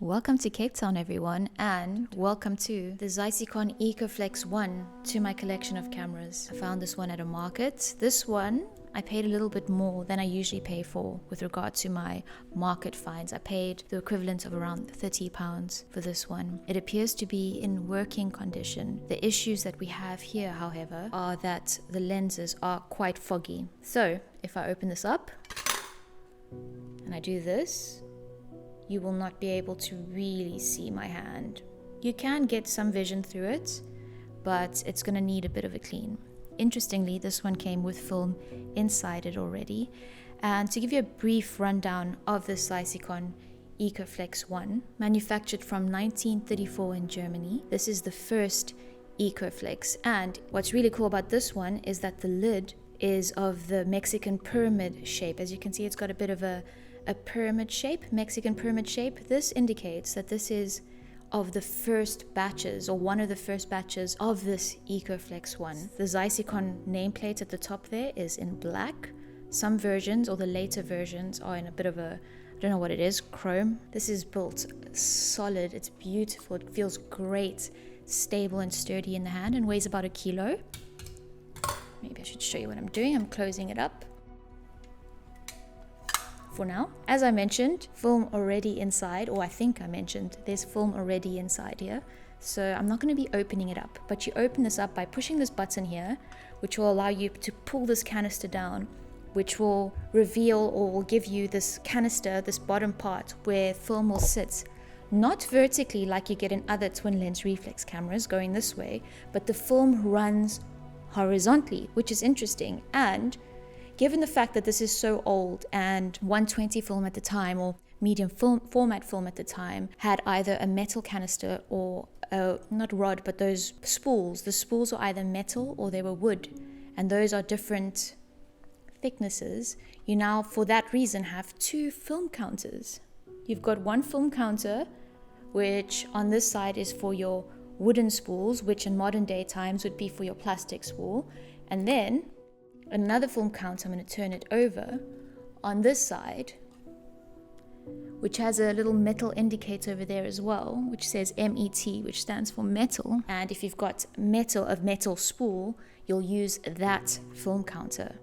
Welcome to Cape Town, everyone, and welcome to the Zeiss Ikon IKOFLEX I to my collection of cameras. I found this one at a market. This one I paid a little bit more than I usually pay for with regard to my market finds. I paid the equivalent of around £30 for this one. It appears to be in working condition. The issues that we have here, however, are that the lenses are quite foggy. So if I open this up and I do this, you will not be able to really see my hand. You can get some vision through it, but it's going to need a bit of a clean. Interestingly, this one came with film inside it already. And to give you a brief rundown of the Zeiss Ikon IKOFLEX I, manufactured from 1934 in Germany. This is the first IKOFLEX, and what's really cool about this one is that the lid is of the Mexican pyramid shape. As you can see, it's got a bit of a pyramid shape, Mexican pyramid shape. This indicates that this is of the first batches, or one of the first batches of this IKOFLEX I. The Zeiss Ikon nameplate at the top there is in black. Some versions, or the later versions, are in a bit of a, I don't know what it is, chrome. This is built solid, it's beautiful, it feels great, stable and sturdy in the hand, and weighs about 1 kilo. Maybe I should show you what I'm doing. I'm closing it up for now. As I mentioned, film already inside, or I think I mentioned, there's film already inside here. So I'm not going to be opening it up, but you open this up by pushing this button here, which will allow you to pull this canister down, which will reveal or will give you this canister, this bottom part where film will sit. Not vertically like you get in other twin lens reflex cameras going this way, but the film runs horizontally, which is interesting. And given the fact that this is so old, and 120 film at the time, or medium format film at the time, had either a metal canister or not rod, but those spools. The spools are either metal or they were wood, and those are different thicknesses. You now, for that reason, have 2 film counters. You've got one film counter, which on this side is for your wooden spools, which in modern day times would be for your plastic spool, and then another film counter, I'm going to turn it over, on this side, which has a little metal indicator over there as well, which says MET, which stands for metal. And if you've got metal spool, you'll use that film counter.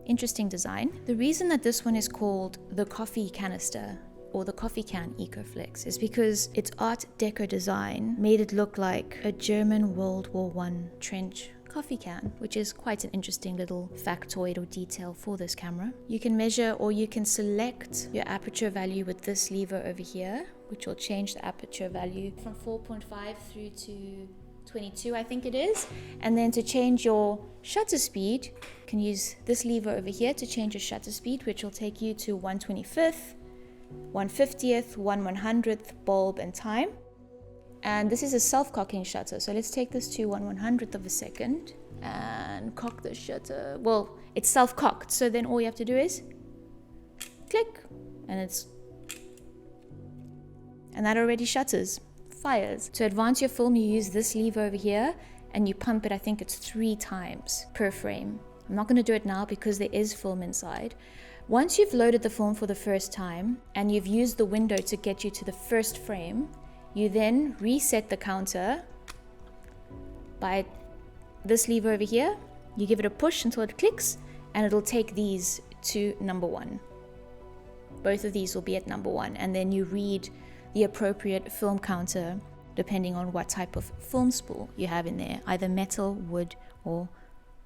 Interesting design. The reason that this one is called the coffee canister, or the coffee can IKOFLEX, is because its Art Deco design made it look like a German World War I trench coffee can, which is quite an interesting little factoid or detail for this camera. You can measure, or you can select your aperture value with this lever over here, which will change the aperture value from 4.5 through to 22, I think it is. And then to change your shutter speed, you can use this lever over here to change your shutter speed, which will take you to 1/25th, 1/50th, 1/100th bulb and time. And this is a self-cocking shutter, so let's take this to 1/100th of a second and cock the shutter. Well, it's self-cocked, so then all you have to do is click, and that already shutters, fires. To advance your film, you use this lever over here, and you pump it, I think it's 3 times per frame. I'm not going to do it now because there is film inside. Once you've loaded the film for the first time, and you've used the window to get you to the first frame, you then reset the counter by this lever over here. You give it a push until it clicks, and it'll take these to number 1. Both of these will be at number 1, and then you read the appropriate film counter depending on what type of film spool you have in there, either metal, wood, or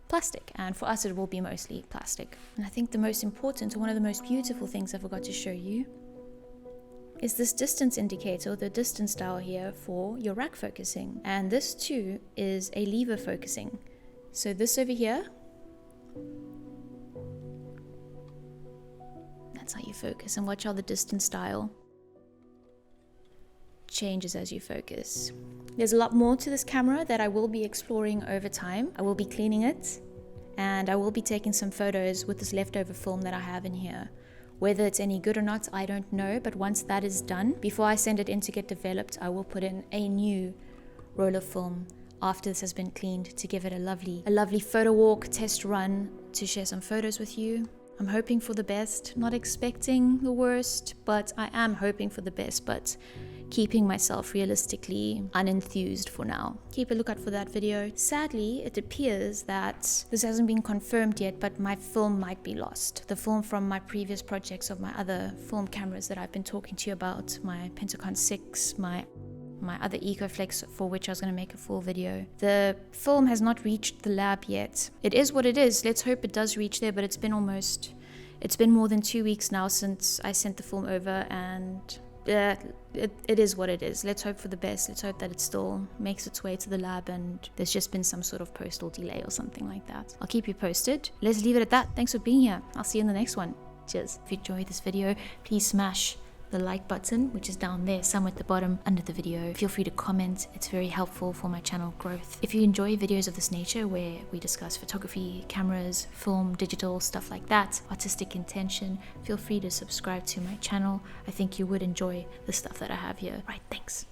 plastic. And for us, it will be mostly plastic. And I think the most important, or one of the most beautiful things I forgot to show you, is this distance indicator, the distance dial here for your rack focusing. And this too is a lever focusing. So this over here, that's how you focus. And watch how the distance dial changes as you focus. There's a lot more to this camera that I will be exploring over time. I will be cleaning it, and I will be taking some photos with this leftover film that I have in here. Whether it's any good or not, I don't know, but once that is done, before I send it in to get developed, I will put in a new roll of film after this has been cleaned to give it a lovely photo walk, test run, to share some photos with you. I'm hoping for the best, not expecting the worst, but I am hoping for the best. But keeping myself realistically unenthused for now. Keep a lookout for that video. Sadly, it appears that this hasn't been confirmed yet, but my film might be lost. The film from my previous projects of my other film cameras that I've been talking to you about, my Pentacon 6, my other IKOFLEX, for which I was going to make a full video. The film has not reached the lab yet. It is what it is. Let's hope it does reach there, but it's been more than 2 weeks now since I sent the film over, and it is what it is. Let's hope for the best. Let's hope that it still makes its way to the lab and there's just been some sort of postal delay or something like that. I'll keep you posted. Let's leave it at that. Thanks for being here. I'll see you in the next one. Cheers. If you enjoyed this video, please smash the like button, which is down there somewhere at the bottom under the video. Feel free to comment. It's very helpful for my channel growth. If you enjoy videos of this nature where we discuss photography, cameras, film, digital, stuff like that, artistic intention, feel free to subscribe to my channel. I think you would enjoy the stuff that I have here. Right, thanks.